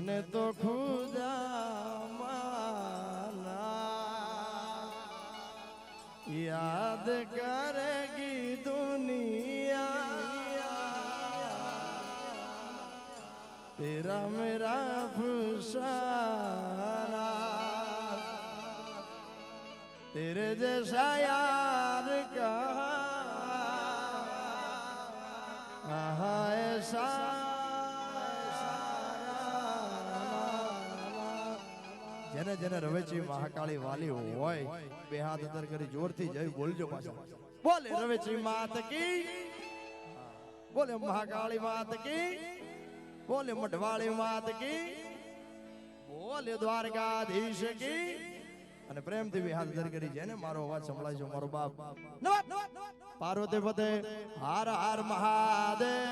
मैंने तो खुदा माना याद करेगी दुनिया तेरा मेरा फसाना तेरे जैसा यार कहाँ ऐसा જેને જેને રવેચી મહાકાળી વાલી હોય બે હાથ અંદર કરી જોરથી જઈ બોલજો પાછા બોલે રવેચી માત કી બોલે મહાકાળી માત કી બોલે મઢવાળી માત કી બોલે દ્વારકાધીશ કી અને પ્રેમથી બે હાથ અંદર કરી જેને મારો અવાજ સંભળાય છે મારો બાપ પાર્વતી પતે હર હર મહાદેવ